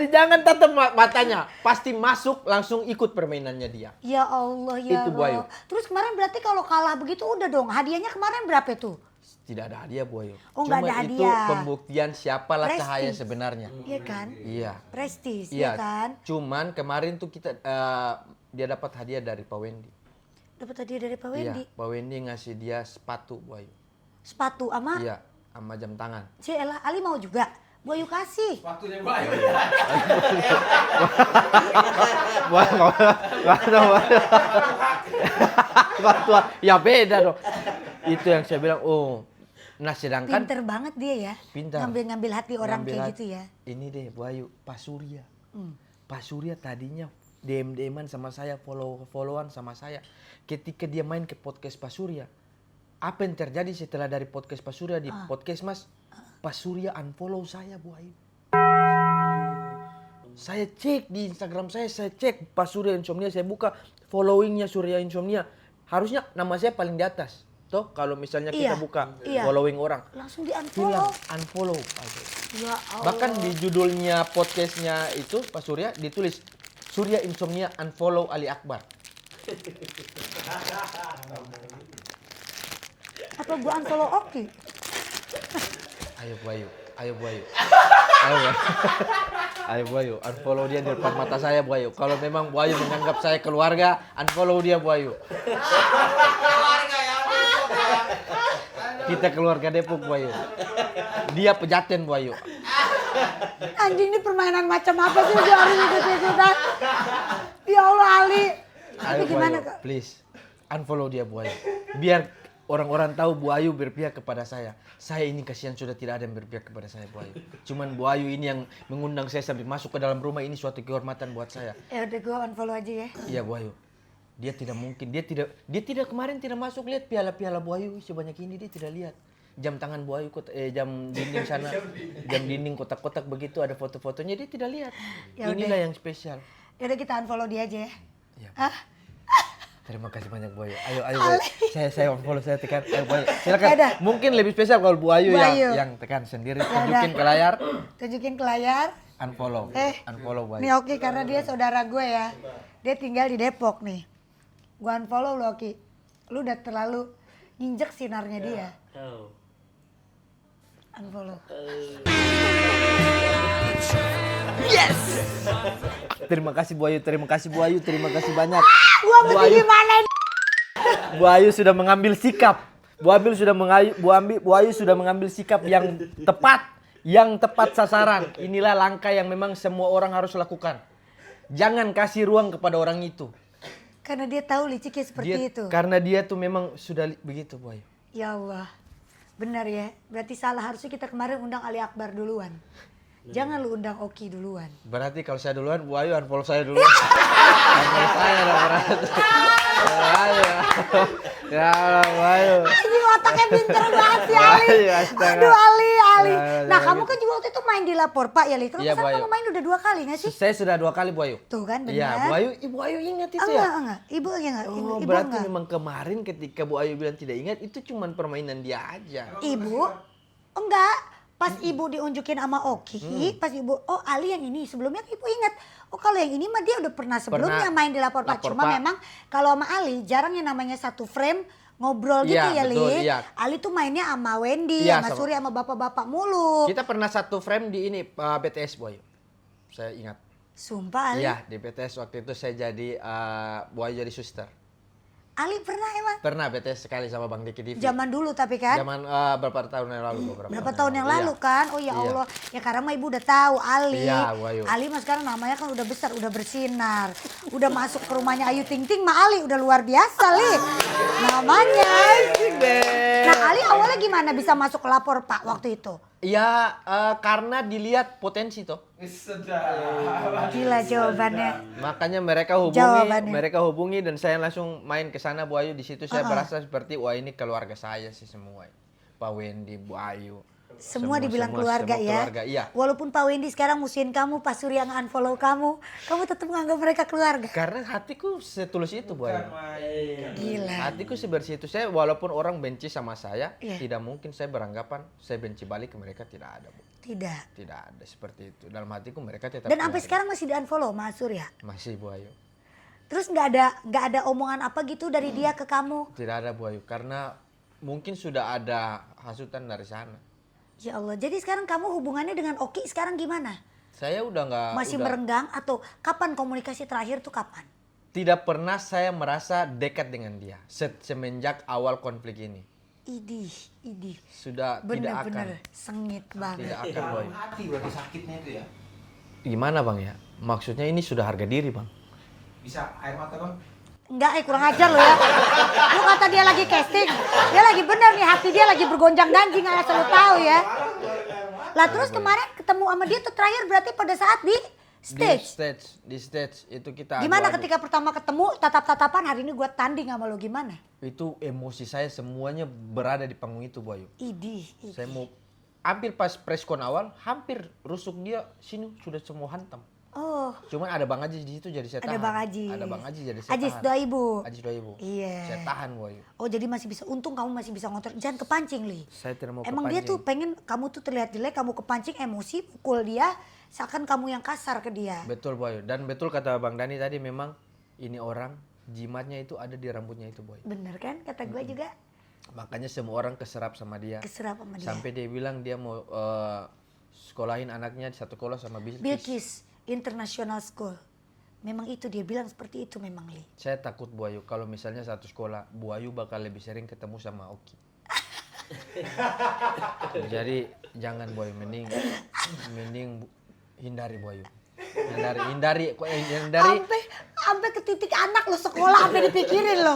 jangan tatap matanya. Pasti masuk langsung ikut permainannya dia. Ya Allah ya Itu, Bu Ayu. Allah. Terus kemarin berarti kalau kalah begitu udah dong. Hadiahnya kemarin berapa tuh? Tidak ada hadiah Bu Ayu. Oh, nggak Cuma ada itu hadiah. pembuktian siapalah Prestis. cahaya sebenarnya. Iya kan? Iya. Prestis Iya. ya kan? Cuman kemarin tuh kita dia dapat hadiah dari Pak Wendy. Dapat hadiah dari Pak Wendy. Iya, Pak Wendy ngasih dia sepatu Bu Ayu. Sepatu sama Iya, sama jam tangan. Cielah, Ali mau juga. Bu Ayu kasih. Waktunya baik. Ya beda dong. Itu yang saya bilang, oh. Nah sedangkan Pinter banget dia ya. Pintar. Ngambil hati orang ngambil kayak hati. gitu ya. Ini deh Bu Ayu, Pak Surya. Pak Surya tadinya DM-an sama saya, follow-followan sama saya. Ketika dia main ke podcast Pak Surya, apa yang terjadi setelah dari podcast Pak Surya di podcast Mas? Pak Surya unfollow saya Bu Ayu. Saya cek di Instagram saya cek Pak Surya Insomnia, saya buka followingnya Surya Insomnia. Harusnya nama saya paling di atas. Toh kalau misalnya kita Iya, buka iya. following orang. Langsung di Hilang, unfollow. unfollow Pak Surya. Ya Allah. Bahkan di judulnya podcastnya itu Pak Surya ditulis Surya Insomnia unfollow Ali Akbar. Apa gua unfollow Oki? Ayo Bu Ayu, ayo Bu Ayu. Ayo Bu Ayu, unfollow dia di depan mata saya Bu Ayu. Kalau memang Bu Ayu menganggap saya keluarga, unfollow dia Bu Ayu. Kita keluarga Depok Bu Ayu. Dia pejaten Bu Ayu. Anjing ini permainan macam apa sih dia harus ikut-ikutan? Ya Allah Ali. Tapi Ayo Bu gimana Ayu, kak? please unfollow dia Bu Ayu. Biar orang-orang tahu Bu Ayu berpihak kepada saya. Saya ini kasihan sudah tidak ada yang berpihak kepada saya Bu Ayu. Cuman Bu Ayu ini yang mengundang saya sampai masuk ke dalam rumah, ini suatu kehormatan buat saya. Ya udah gue unfollow aja ya. Iya Bu Ayu. Dia tidak mungkin, dia tidak kemarin tidak masuk lihat piala-piala Bu Ayu sebanyak ini, dia tidak lihat. Jam tangan Bu Ayu, jam dinding sana, jam dinding kotak-kotak begitu ada foto-fotonya, dia tidak lihat. Ya Inilah yang spesial. Ya udah kita unfollow dia aja ya. Iya. Ah, Terima kasih banyak Bu Ayu. Ayo Bu Ayu. Saya follow, saya tekan. Ayo Bu Ayu. Silakan. Yaudah. Mungkin lebih spesial kalau Bu Ayu, Bu Ayu. yang tekan sendiri, tunjukin ke layar, tunjukin ke layar. unfollow. Unfollow Bu Ayu. Nih Oki karena dia saudara gue ya. Dia tinggal di Depok nih. Gue unfollow lo Oki. Lu udah terlalu nginjek sinarnya dia. Unfollow. Terima kasih Bu Ayu, terima kasih Bu Ayu, terima kasih banyak. Gua Bu mesti Ayu, gimana ini? Bu Ayu sudah mengambil sikap. Bu Ayu sudah mengambil sikap yang tepat sasaran. Inilah langkah yang memang semua orang harus lakukan. Jangan kasih ruang kepada orang itu. Karena dia tahu liciknya seperti itu. Karena dia tuh memang sudah begitu Bu Ayu. Ya Allah. Benar ya. Berarti salah, harusnya kita kemarin undang Ali Akbar duluan. Jangan lu undang Oki duluan. Berarti kalau saya duluan, Bu Ayu unfollow saya duluan. Unfollow saya dong berarti. Ya Allah, Bu Ayu. Ini otaknya pinter banget si Ali. Ayu, astaga. Aduh Ali. Ya, Nah ya, kamu gitu. kan juga waktu itu main di Lapor Pak ya Li. Kalau Iya, nggak salah Bu Ayu. kamu main udah 2 kali gak sih? Saya sudah 2 kali Bu Ayu. Tuh kan benar. Iya, Bu Ayu ingat itu Enggak, ya? enggak. Ibu ya enggak? Oh, Ibu berarti enggak? memang kemarin ketika Bu Ayu bilang tidak ingat, itu cuman permainan dia aja. Ibu? Enggak. Pas ibu diunjukin sama Oki, pas ibu, oh Ali yang ini, sebelumnya ibu ingat. Oh kalau yang ini mah dia udah pernah sebelumnya main di Lapor Pak. Lapor Cuma Pak. memang kalau sama Ali jarang yang namanya satu frame ngobrol gitu Iya, ya betul, Li. iya. Ali tuh mainnya sama Wendy, Iya, sama sama- Surya, sama bapak-bapak mulu. Kita pernah satu frame di ini BTS Bu Ayu. Saya ingat. Sumpah Ali. Iya, di BTS waktu itu saya jadi Bu Ayu jadi suster. Ali pernah emang? Pernah BTS sekali sama Bang Diki TV. Zaman dulu tapi kan? Zaman berapa tahun yang lalu? Berapa tahun yang lalu Iya. kan? Oh ya Iya. Allah. Ya karena mah ibu udah tahu Ali. Iya, Bu Ayu. Ali mah sekarang namanya kan udah besar, udah bersinar. Udah masuk ke rumahnya Ayu Ting Ting mah Ali udah luar biasa Li. Namanya. Nah Ali awalnya gimana bisa masuk ke Lapor Pak waktu itu? Iya, karena dilihat potensi toh. Gila jawabannya. Makanya mereka hubungi dan saya langsung main ke sana Bu Ayu. Di situ saya berasa seperti wah ini keluarga saya sih semua. Pak Wendy, Bu Ayu. Semua dibilang keluarga semua ya. Keluarga, iya. Walaupun Pak Wendy sekarang musuhin kamu, Pak Surya nge-unfollow kamu, kamu tetap menganggap mereka keluarga. Karena hatiku setulus itu Bu Ayu. Gila. Hatiku sebersih itu. Saya walaupun orang benci sama saya, Iya. tidak mungkin saya beranggapan saya benci balik ke mereka, tidak ada Bu. Tidak. Tidak ada seperti itu. Dalam hatiku mereka tetap Dan sampai keluarga. sekarang masih di-unfollow Mas Surya. Masih Bu Ayu. Terus nggak ada omongan apa gitu dari dia ke kamu? Tidak ada Bu Ayu karena mungkin sudah ada hasutan dari sana. Ya Allah, jadi sekarang kamu hubungannya dengan Oki sekarang gimana? Saya udah nggak Masih udah- merenggang atau kapan komunikasi terakhir tuh kapan? Tidak pernah saya merasa dekat dengan dia semenjak awal konflik ini. Idih. Sudah tidak akan. Bener-bener sengit banget. Tidak akan Boy. Hati berarti sakitnya itu ya. Gimana Bang ya? Maksudnya ini sudah harga diri Bang. Bisa air mata Bang. Enggak, kurang ajar lo ya. Lu kata dia lagi casting. Dia lagi bener nih, hati dia lagi bergonjang ganjing, asal lu tahu ya. Lah terus kemarin ketemu sama dia tuh terakhir berarti pada saat di stage. Di stage itu kita Gimana adu-adu. ketika pertama ketemu tatap-tatapan, hari ini gua tanding sama lo gimana? Itu emosi saya semuanya berada di panggung itu Boy. Idih. Saya mau hampir pas preskon awal hampir rusuk dia sini sudah semua hantam. Oh, Cuman ada Bang Ajis di situ jadi saya ada tahan. Bang Ajis. Ada Bang Ajis jadi saya Ajis tahan. doa ibu. Ajis doa ibu. Iya. Saya tahan Boy. Oh jadi masih bisa, untung kamu masih bisa ngontrol. Jangan kepancing Li. Saya tidak mau Emang dia kepancing. tuh pengen kamu tuh terlihat jelek, kamu kepancing emosi, pukul dia, seakan kamu yang kasar ke dia. Betul Boy. Dan betul kata Bang Dani tadi memang ini orang jimatnya itu ada di rambutnya itu Boy. Bener kan kata gue juga, Makanya semua orang keserap sama dia. keserap sama dia. Sampai dia bilang dia mau sekolahin anaknya di satu sekolah sama Bilkis. Bilkis International School. Memang itu dia bilang seperti itu memang Li. Saya takut Bu Ayu kalau misalnya satu sekolah Bu Ayu bakal lebih sering ketemu sama Oki. Jadi jangan Boy, mending hindari Boy. Hindari. Sampai ke titik anak lo sekolah sampai dipikirin lo.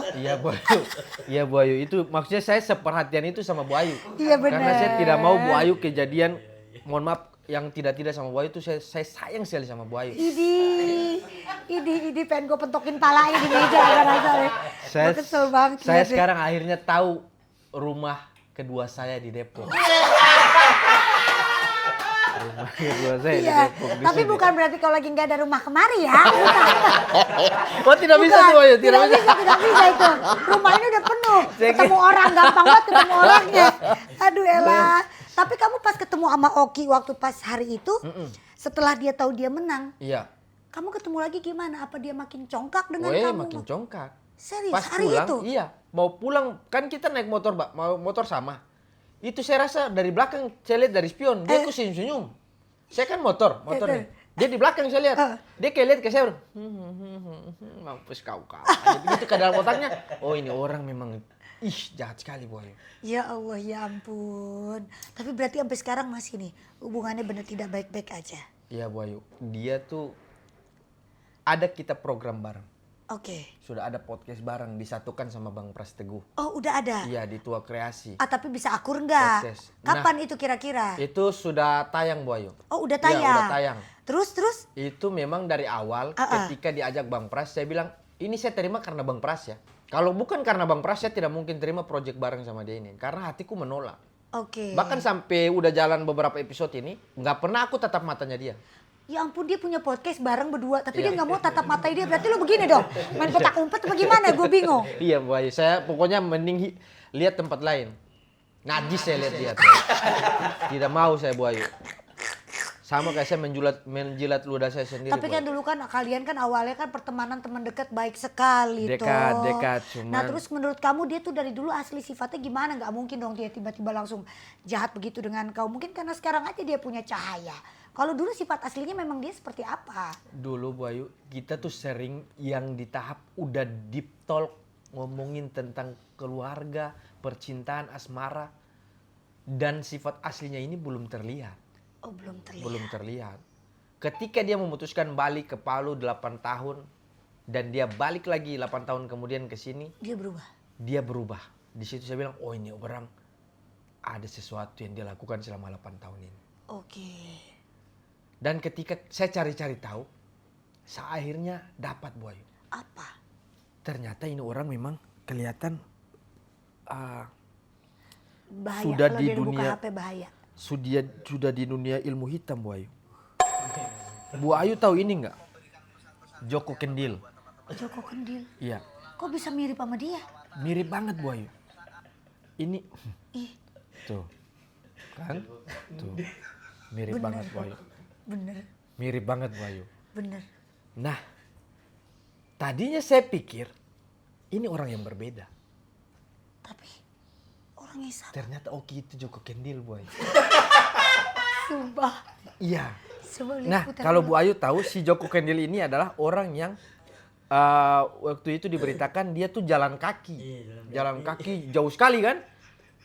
Iya Bu Ayu, itu maksudnya saya seperhatian itu sama Bu Ayu. Iya benar. Karena saya tidak mau Bu Ayu kejadian, mohon maaf, yang tidak sama Bu Ayu itu saya sayang sekali sama Bu Ayu. Idi pengen gue pentokin palanya di meja rasanya. Gue kesel banget. Saya sekarang akhirnya tahu rumah kedua saya di Depok. Rumah kedua saya di Iya, Depok. tapi bukan berarti kalau lagi nggak ada rumah kemari ya. Oh tidak bisa tuh Ayu, Tidak bisa itu. Rumah ini udah penuh. Ketemu orang gampang banget ketemu orangnya. Aduh Ella. Tapi kamu pas ketemu sama Oki waktu pas hari itu, setelah dia tahu dia menang, Iya. kamu ketemu lagi gimana? Apa dia makin congkak dengan Weh, kamu? makin congkak. Serius Pas hari pulang, itu? iya. Mau pulang, kan kita naik motor, Mbak. Mau motor sama. Itu saya rasa dari belakang, saya lihat dari spion. Dia kok senyum-senyum. Saya kan motor nih. Dia di belakang saya lihat. Dia kayak lihat ke saya. Mampus kau. Begitu ke dalam otaknya. Oh ini orang memang, jahat sekali Boy. Ya Allah, ya ampun. Tapi berarti sampai sekarang masih nih, hubungannya benar tidak baik-baik aja. Iya Boy. Dia tuh, ada kita program bareng. Oke. Sudah ada podcast bareng, disatukan sama Bang Pras Teguh. Oh udah ada? Iya, di Tua Kreasi. Tapi bisa akur nggak? Podcast. Kapan itu kira-kira? Itu sudah tayang Bu Ayu. Oh udah Iya, tayang? udah tayang. Terus? Itu memang dari awal ketika diajak Bang Pras, saya bilang ini saya terima karena Bang Pras ya. Kalau bukan karena Bang Pras, saya tidak mungkin terima project bareng sama dia ini. Karena hatiku menolak. Oke. Bahkan sampai udah jalan beberapa episode ini, nggak pernah aku tatap matanya dia. Ya ampun, dia punya podcast bareng berdua, tapi dia nggak mau tatap matai dia. Berarti lo begini dong, main petak umpet apa gimana? Gue bingung. Iya Bu Ayu, saya pokoknya mending lihat tempat lain. Najis saya lihat dia. Tuh. Tidak mau saya Bu Ayu. Sama kayak saya menjilat ludah saya sendiri. Tapi kan dulu kan kalian kan awalnya kan pertemanan teman dekat baik sekali Dekat, cuman. Nah terus menurut kamu dia tuh dari dulu asli sifatnya gimana? Nggak mungkin dong dia tiba-tiba langsung jahat begitu dengan kau. Mungkin karena sekarang aja dia punya cahaya. Kalau dulu sifat aslinya memang dia seperti apa? Dulu Bu Ayu, kita tuh sering yang di tahap udah deep talk, ngomongin tentang keluarga, percintaan, asmara. Dan sifat aslinya ini belum terlihat. Oh belum terlihat. Belum terlihat. Ketika dia memutuskan balik ke Palu 8 tahun dan dia balik lagi 8 tahun kemudian ke sini, Dia berubah. dia berubah. Di situ saya bilang, oh ini orang ada sesuatu yang dia lakukan selama 8 tahun ini. Oke. Dan ketika saya cari-cari tahu, saya akhirnya dapat Bu Ayu. Apa? Ternyata ini orang memang kelihatan Bahaya sudah kalau di dia buka dunia- HP bahaya. sudah di dunia ilmu hitam Bu Ayu. Bu Ayu tahu ini nggak? Joko Kendil. Joko Kendil. Iya. Kok bisa mirip sama dia? Mirip banget Bu Ayu. Ini Ih, tuh. Kan? Tuh. Mirip Bener. banget Bu Ayu. bener, Mirip banget Bu Ayu. bener. Nah, tadinya saya pikir ini orang yang berbeda. Tapi orangnya sama. Ternyata Oki itu Joko Kendil Bu Ayu. Sumpah. Iya. Coba Nah, liputan kalau dulu. Bu Ayu tahu si Joko Kendil ini adalah orang yang waktu itu diberitakan dia tuh jalan kaki. Jalan kaki jauh sekali kan?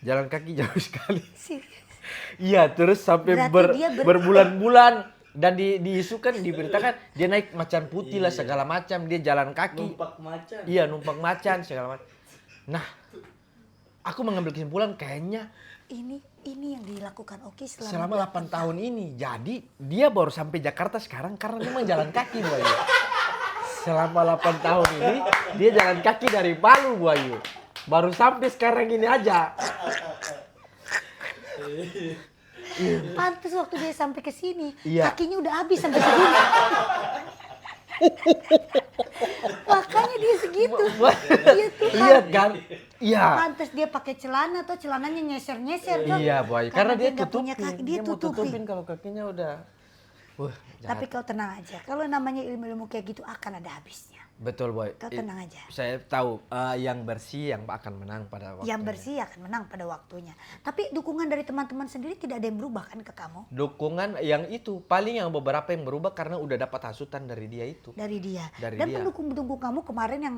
Jalan kaki jauh sekali. Serius. Iya, terus sampai Berarti dia berbulan-bulan dan diisukan diberitakan dia naik macan putih lah segala macam, dia jalan kaki. Numpak macan. Iya, numpang macan segala macam. Nah, aku mengambil kesimpulan kayaknya Ini yang dilakukan Oki selama 8 tahun ini. Jadi dia baru sampai Jakarta sekarang karena memang jalan kaki Bu Ayu. Selama 8 tahun ini dia jalan kaki dari Palu Bu Ayu. Baru sampai sekarang ini aja. Pantes waktu dia sampai ke sini, Iya. kakinya udah habis sampai segini. Makanya dia segitu. Iya tuh kan. Lihat kan? Iya. Pantes dia pakai celana tuh celananya nyeser-nyeser tuh. Iya Bu Ayu. Karena dia nggak punya tutupin. kaki, dia Dia mau tutupin. tutupin kalau kakinya udah. Tapi kau tenang aja, kalau namanya ilmu-ilmu kayak gitu akan ada habisnya. Betul Boy. Kau tenang aja. Saya tahu yang bersih yang akan menang pada waktunya. Yang bersih akan menang pada waktunya. Tapi dukungan dari teman-teman sendiri tidak ada yang berubah kan ke kamu? Dukungan yang itu paling yang beberapa yang berubah karena udah dapat hasutan dari dia itu. Dari dia. Dari Dan dia. pendukung-pendukung kamu kemarin yang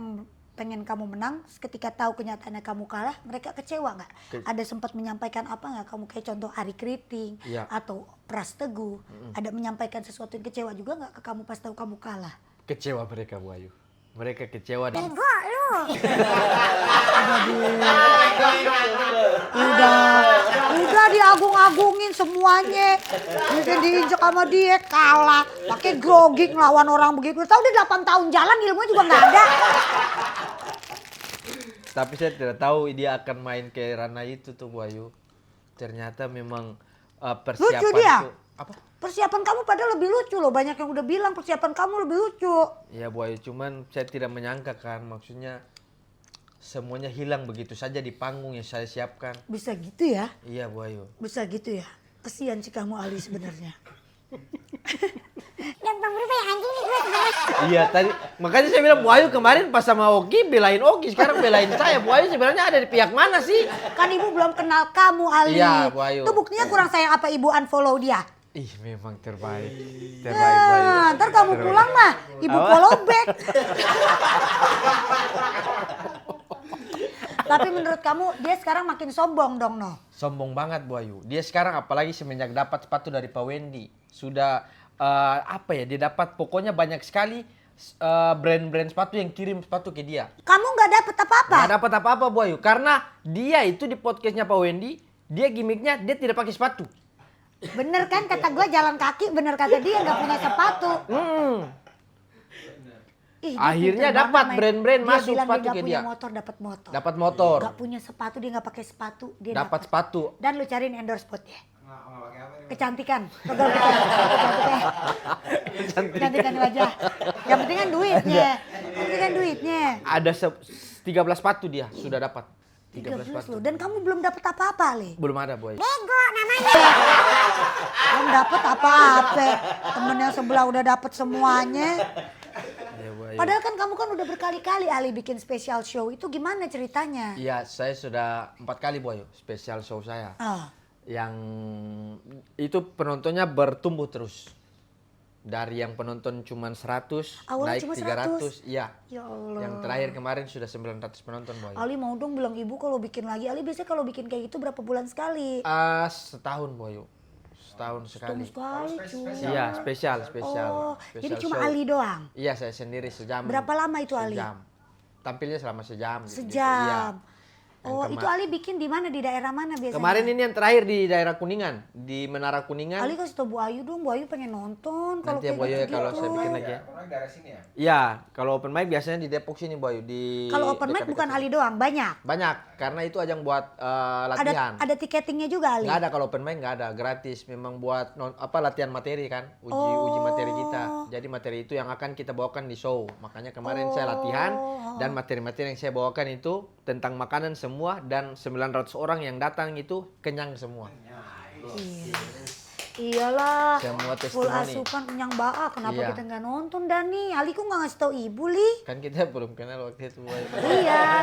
pengen kamu menang, ketika tahu kenyataannya kamu kalah, mereka kecewa nggak? Ada sempat menyampaikan apa nggak kamu, kayak contoh Ari Kriting Iya. atau Pras Teguh, ada menyampaikan sesuatu yang kecewa juga nggak ke kamu pas tahu kamu kalah? Kecewa mereka Bu Ayu. Mereka kecewa dan Udah diagung-agungin semuanya. Bikin diinjek sama dia, kalah. Pakai grogi ngelawan orang begitu. Tahu dia 8 tahun jalan, ilmunya juga nggak ada. tapi saya tidak tahu dia akan main ke ranah itu tuh Bu Ayu. Ternyata memang persiapan Lucu dia. tuh apa? Persiapan kamu padahal lebih lucu loh. Banyak yang udah bilang persiapan kamu lebih lucu. Ya Bu Ayu, cuman saya tidak menyangka kan, maksudnya semuanya hilang begitu saja di panggung yang saya siapkan. Bisa gitu ya? Iya Bu Ayu. Bisa gitu ya? Kesian sih kamu Ali sebenarnya. Gampang berubah ya anjing nih gue sebenarnya. Iya tadi, makanya saya bilang Bu Ayu kemarin pas sama Oki belain Oki, sekarang belain saya. Bu Ayu sebenarnya ada di pihak mana sih? Kan ibu belum kenal kamu Ali. Iya, Bu Ayu. Itu buktinya kurang sayang apa ibu unfollow dia? Ih memang terbaik. Terbaik Bu Ayu. Nah, ntar kamu pulang mah ibu follow back. Tapi menurut kamu dia sekarang makin sombong dong no? Sombong banget Bu Ayu. Dia sekarang apalagi semenjak dapat sepatu dari Pak Wendy. Sudah apa ya, dia dapat pokoknya banyak sekali brand-brand sepatu yang kirim sepatu ke dia. Kamu nggak dapet apa-apa? Nggak dapat apa-apa Bu Ayu. Karena dia itu di podcastnya Pak Wendy, dia gimmicknya dia tidak pakai sepatu. Bener kan kata gue jalan kaki, bener kata dia nggak punya sepatu. Ih, dia Akhirnya pinter dapat banget, Mai. brand-brand Dia masuk bilang sepatu dia ke nggak punya dia. motor, dapat motor. Dapat motor, Gak punya sepatu, dia nggak pakai sepatu, dia dapat sepatu. Dan lu cariin endorse spotnya. Nggak pakai apa nih? Kecantikan. Pegel kecantikan wajah. Yang penting kan duitnya. Yang penting kan duitnya. Ada 13 sepatu dia sudah dapat. 13 13 sepatu. loh. Dan kamu belum dapat apa-apa, Le. Belum ada Bu Ayu. Bego namanya. Belum dapat apa-apa. Temen yang sebelah udah dapat semuanya. Ya, Bu Ayu. Padahal kan kamu kan udah berkali-kali Ali bikin special show. Itu gimana ceritanya? Iya, saya sudah 4 kali Bu Ayu spesial show saya. Ah, Yang itu penontonnya bertumbuh terus. Dari yang penonton cuma 100 Awalnya naik cuma 300. Iya. ya Allah. Yang terakhir kemarin sudah 900 penonton Bu Ayu. Ali mau dong bilang ibu kalau bikin lagi. Ali biasanya kalau bikin kayak gitu berapa bulan sekali? Setahun Bu Ayu. Setahun sekali. Sekali cuy. Iya, spesial. Oh, jadi Spesial cuma show. Ali doang? Iya, saya sendiri sejam. Berapa lama itu Ali? Sejam. Tampilnya selama sejam. gitu. Sejam. Iya. Oh, Yang itu Ali bikin di mana? Di daerah mana biasanya? Kemarin ini yang terakhir di daerah Kuningan, di Menara Kuningan. Ali kasih tau Bu Ayu dong, Bu Ayu pengen nonton. Kalau Nanti ya kayak Bu Ayu ya, gitu-gitu. kalau saya bikin lagi ya. Orang daerah sini ya? Iya, kalau open mic biasanya di Depok sini Bu Ayu. Kalau open mic bukan Ali doang, banyak. Banyak, karena itu ajang buat latihan. Ada tiketingnya juga Ali. Nggak ada kalau open mic, nggak ada, gratis. Memang buat latihan materi kan, uji materi kita. Jadi materi itu yang akan kita bawakan di show. Makanya kemarin saya latihan dan materi-materi yang saya bawakan itu tentang makanan semua, dan 900 orang yang datang itu kenyang semua. Iya. Iyalah. Semua Full testimoni. asupan kenyang baa. Kenapa Iya. kita nggak nonton Dani? Ali kok nggak ngasih tau ibu Li? Kan kita belum kenal waktu itu Bu Ayu.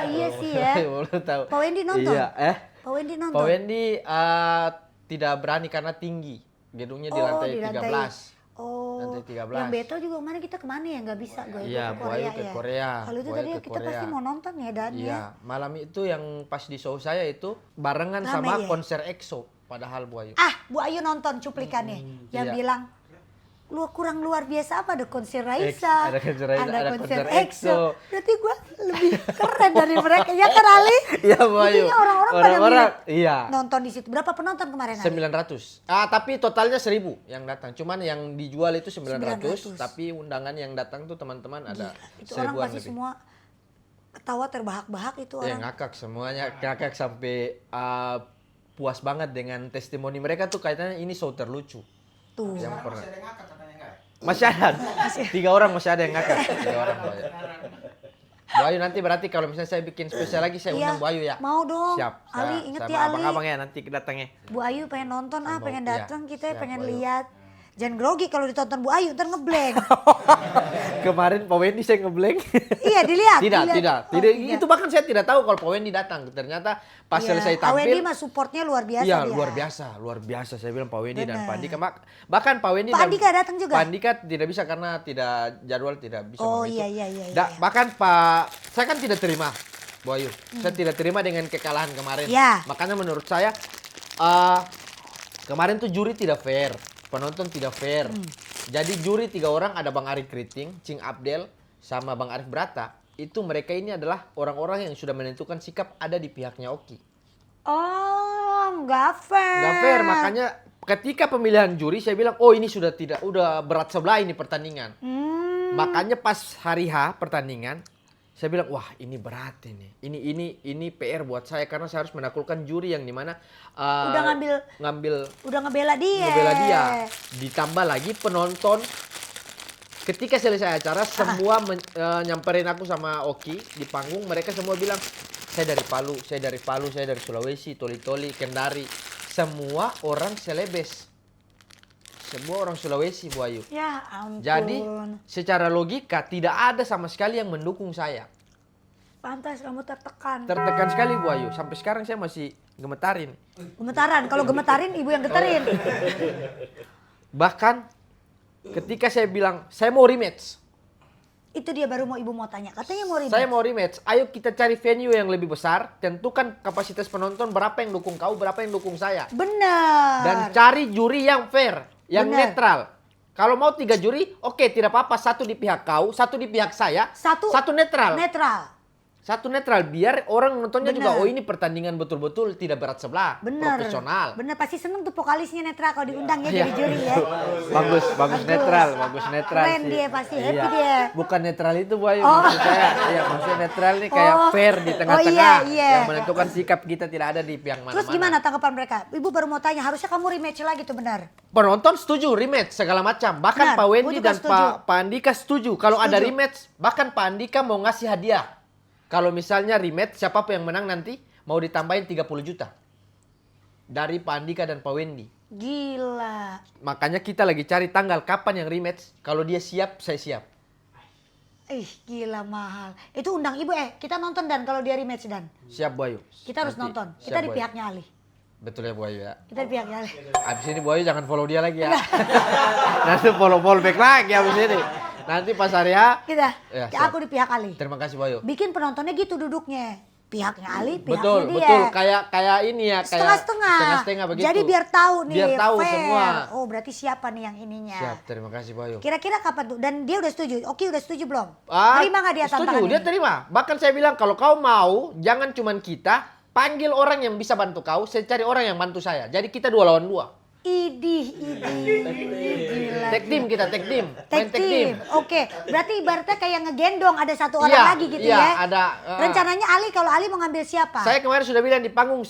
Iya sih ya. Belum tahu. Pak Wendy nonton? Iya, Pak Wendy nonton? Pak Wendy tidak berani karena tinggi. Gedungnya di lantai 13. Oh, Lantai 13. yang Beto juga kemana kita kemana ya nggak bisa gue Iya, ke Bu Korea Ayu ke ya. Korea. Kalau itu Bu Ayu tadi ke kita pasti Korea. mau nonton ya Dan Iya, ya. malam itu yang pas di show saya itu barengan Rame sama ya? konser EXO. Padahal Bu Ayu. Ah, Bu Ayu nonton cuplikannya yang iya. bilang lu kurang luar biasa apa, ada konser Raisa, Ada konser Raisa, ada konser EXO. EXO. Berarti gue lebih keren dari mereka ya kan Ali? Iya Bu Ayu. Buktinya orang-orang pada Orang-orang, milih iya. nonton di situ. Berapa penonton kemarin Ali? 900. Tapi totalnya 1000 yang datang. Cuman yang dijual itu 900, 900. tapi undangan yang datang tuh teman-teman ada Itu orang 1000-an pasti lebih. semua ketawa terbahak-bahak itu Ya orang. ngakak semuanya, ngakak sampai puas banget dengan testimoni mereka tuh, kaitannya ini show terlucu Tuh. yang pernah. Masih ada yang ngakak katanya nggak? Masih ada. 3 orang masih ada yang ngakak. 3 orang Bu Ayu. Bu Ayu nanti berarti kalau misalnya saya bikin spesial lagi saya Iya, undang Bu Ayu ya. mau dong. Siap. Ali, inget sama ya Ali. abang-abang ya nanti datangnya. Bu Ayu pengen nonton Sama- pengen iya, datang kita siap, pengen Bu Ayu. lihat. Jangan grogi kalau ditonton Bu Ayu, ntar ngeblank. Kemarin Pak Wendy saya ngeblank. Iya, dilihat. Tidak. Oh, Itu bahkan saya tidak tahu kalau Pak Wendy datang. Ternyata pas selesai tampil. Wendy mah supportnya luar biasa Iya, dia. luar biasa. Saya bilang Pak Wendy dan Benar. Pak Andika. Bahkan Pak Wendy Pak dan Andika datang juga? Pak Andika tidak bisa karena jadwal tidak bisa. Oh, begitu. iya. Bahkan saya kan tidak terima, Bu Ayu. Saya tidak terima dengan kekalahan kemarin. Iya. Makanya menurut saya kemarin tuh juri tidak fair, penonton tidak fair. Jadi juri 3 orang, ada Bang Ari Kriting, Cing Abdel, sama Bang Arif Brata. Itu mereka ini adalah orang-orang yang sudah menentukan sikap ada di pihaknya Oki. Oh, nggak fair. Nggak fair, makanya ketika pemilihan juri saya bilang, oh ini udah berat sebelah ini pertandingan. Makanya pas hari H pertandingan, saya bilang, wah ini berat ini. Ini PR buat saya karena saya harus menaklukkan juri yang dimana Udah udah ngebela dia. Ditambah lagi penonton. Ketika selesai acara, semua nyamperin aku sama Oki di panggung. Mereka semua bilang, saya dari Palu, saya dari Sulawesi, Toli-Toli, Kendari. Semua orang Celebes. Semua orang Sulawesi, Bu Ayu. Ya ampun. Jadi secara logika tidak ada sama sekali yang mendukung saya. Pantas kamu tertekan. Tertekan sekali, Bu Ayu. Sampai sekarang saya masih gemetarin. Gemetaran. Kalau gemetarin ibu yang getarin. Bahkan ketika saya bilang saya mau rematch. Itu dia baru ibu mau tanya. Katanya mau rematch. Saya mau rematch. Ayo kita cari venue yang lebih besar. Tentukan kapasitas penonton berapa yang dukung kau, berapa yang dukung saya. Benar. Dan cari juri yang fair, yang Benar. netral. Kalau mau 3 juri, oke, tidak apa-apa. 1 di pihak kau, 1 di pihak saya, Satu netral. Netral. Satu netral, biar orang nontonnya Benar. juga, oh ini pertandingan betul-betul tidak berat sebelah, Benar. profesional. Benar, pasti seneng tuh vokalisnya netral kalau diundang ya Iya. jadi juri ya. Bagus Bagus. netral Keren sih. dia pasti, happy Iya. dia. Bukan netral itu, Bu Ayu, Oh. maksud saya. Iya, maksudnya netral nih kayak Oh. fair di tengah-tengah. Iya. Yang menentukan sikap kita tidak ada di pihak mana-mana. Terus gimana tanggapan mereka? Ibu baru mau tanya, harusnya kamu rematch lagi tuh benar. Penonton setuju rematch segala macam. Bahkan Benar, Pak gua Wendy juga dan setuju. Pak Andika setuju. Kalau ada Setuju. rematch, bahkan Pak Andika mau ngasih hadiah. Kalau misalnya rematch, siapapun yang menang nanti mau ditambahin 30 juta. Dari Pak Andika dan Pak Wendy. Gila. Makanya kita lagi cari tanggal kapan yang rematch. Kalau dia siap, saya siap. Ih, gila mahal. Itu undang ibu kita nonton Dan kalau dia rematch Dan. Siap, Bu Ayu. Kita harus Nanti nonton. siap, Kita di Bu Ayu. pihaknya Ali. Betul ya, Bu Ayu ya. Kita di pihaknya Ali. Abis ini Bu Ayu jangan follow dia lagi ya. Nanti follow back lagi abis ini. Nanti pas hari H. Kita. Ya, siap. Aku di pihak Ali. Terima kasih, Bu Ayu. Bikin penontonnya gitu duduknya. Pihaknya Ali, pihaknya Betul, dia. betul. Kayak ini ya, kayak Setengah-setengah. setengah-setengah begitu. Jadi biar tahu nih, Biar tahu fair. semua. Oh, berarti siapa nih yang ininya? Siap, terima kasih, Bu Ayu. Kira-kira kapan tuh? Dan dia udah setuju. Oki udah setuju belum? Ah, Terima nggak dia setuju, tantangan dia ini? terima. Bahkan saya bilang kalau kau mau, jangan cuman kita, panggil orang yang bisa bantu kau, saya cari orang yang bantu saya. Jadi kita 2 lawan 2. Idih. Gila. Tag team kita, tag team. Main Tag team. Oke, berarti ibaratnya kayak ngegendong ada satu orang Iya, lagi gitu iya, ya. ada, Rencananya Ali, kalau Ali mau ngambil siapa? Saya kemarin sudah bilang di panggung,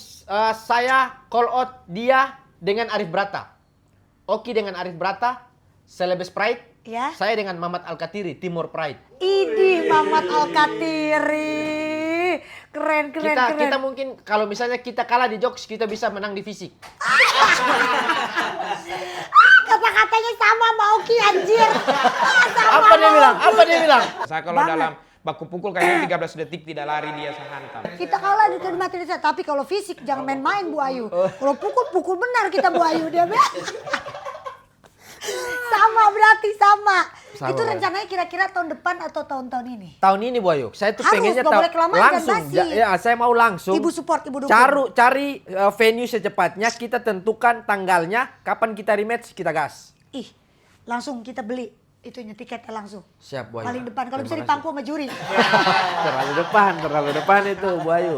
saya call out dia dengan Arif Brata. Oki dengan Arif Brata, Celebes Pride. Ya. Saya dengan Mamat Alkatiri, Timur Pride. Idih, Mamat Alkatiri. Keren. Kita mungkin kalau misalnya kita kalah di jokes, kita bisa menang di fisik. Kata-katanya sama sama Oki anjir. Sama Apa dia sama bilang? Oki. Apa dia bilang? Saya kalau Banget. dalam baku pukul kayaknya 13 detik tidak lari dia saya hantam. Kita kalah di mati tapi kalau fisik jangan main-main Bu Ayu. Kalau pukul benar kita Bu Ayu dia. Sama berarti sama. Sama, Itu Bu. rencananya kira-kira tahun depan atau tahun-tahun ini? Tahun ini Bu Ayu, saya tuh Harus, pengennya nggak boleh kelamaan, langsung. jangan basi. Ya, saya mau langsung. Ibu support, ibu dukung. Cari venue secepatnya, kita tentukan tanggalnya, kapan kita rematch, kita gas. Ih, langsung kita beli itunya tiketnya langsung. Siap Bu Ayu. Paling depan kalau bisa Terima dipangku sama juri. terlalu depan itu Bu Ayu.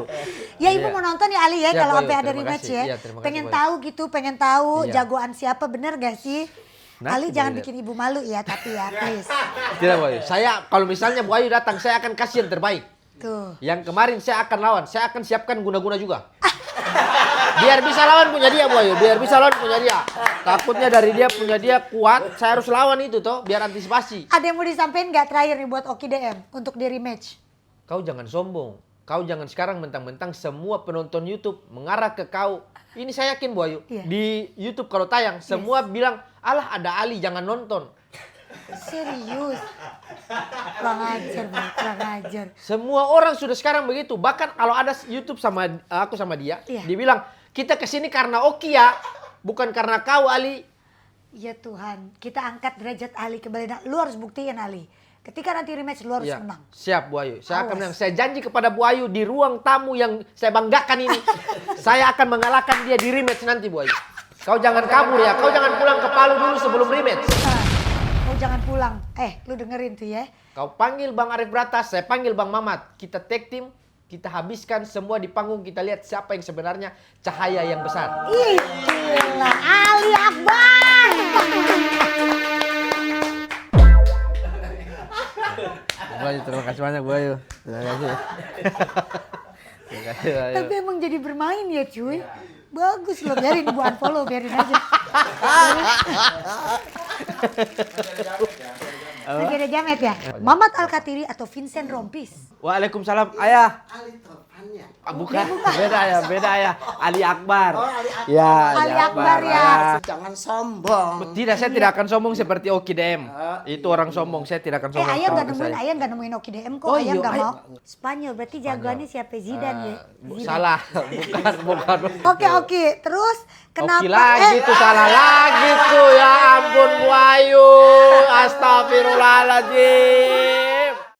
Ya ibu Iya. mau nonton ya Ali ya Siap, kalau Bu Ayu. sampai ada Terima rematch kasih. ya. Iya, terima kasih, Pengen Bu Ayu. tahu gitu, pengen tahu Iya. jagoan siapa, bener gak sih? Nanti Ali Bu jangan Ayu bikin ibu malu ya, tapi ya please. Tidak Bu Ayu. Saya kalau misalnya Bu Ayu datang, saya akan kasih yang terbaik. Tuh. Yang kemarin saya akan lawan, saya akan siapkan guna-guna juga. Biar bisa lawan punya dia Bu Ayu, biar bisa lawan punya dia. Takutnya dari dia punya dia kuat, saya harus lawan itu toh, biar antisipasi. Ada yang mau disampaikan nggak terakhir nih buat Oki DM untuk di rematch? Kau jangan sombong. kau jangan sekarang mentang-mentang semua penonton YouTube mengarah ke kau. Ini saya yakin Bu Ayu, Iya. di YouTube kalau tayang semua bilang, alah ada Ali jangan nonton. Serius. Kurang ajar, Bang. Kurang ajar. Semua orang sudah sekarang begitu. Bahkan kalau ada YouTube sama aku sama dia, Iya. dia bilang kita kesini karena Oki ya, bukan karena kau Ali. Ya Tuhan, kita angkat derajat Ali kembali. Nah, lu harus buktiin Ali. Ketika nanti rematch lu harus Ya, menang. siap Bu Ayu. Saya akan Awas. menang. Saya janji kepada Bu Ayu di ruang tamu yang saya banggakan ini, saya akan mengalahkan dia di rematch nanti Bu Ayu. Kau jangan kabur ya. Kau jangan pulang ke Palu dulu sebelum rematch. Nah, kau jangan pulang. Lu dengerin tuh ya. Kau panggil Bang Arif Bratas, saya panggil Bang Mamat. Kita tag team, kita habiskan semua di panggung. Kita lihat siapa yang sebenarnya cahaya yang besar. Itulah Ali Akbar. Bu Ayu, terima kasih banyak Bu Ayu. Terima kasih. Terima kasih Bu Ayu. Tapi emang jadi bermain ya cuy. Bagus loh, biarin gua unfollow, biarin aja. Lagi ada jamet ya? Mamat Al-Katiri atau Vincent Rompis? Waalaikumsalam, ayah. Ali topannya. Bukan, beda ya. Ali Akbar. Ya, Ali Akbar ya. Jangan sombong. Tidak, saya tidak akan sombong seperti Oki DM. Itu orang sombong, saya tidak akan sombong. Ayah nggak seperti nemuin, saya. ayah nggak nemuin Oki DM kok. Oh, Ayah iya, nggak ayah. mau. Spanyol, berarti jagoannya siapa? Zidane ya? Zidane. Salah, bukan. Oke. Terus kenapa? Oki lagi tuh, salah lagi tuh. Ya ampun Bu Ayu. Astagfirullahaladzim.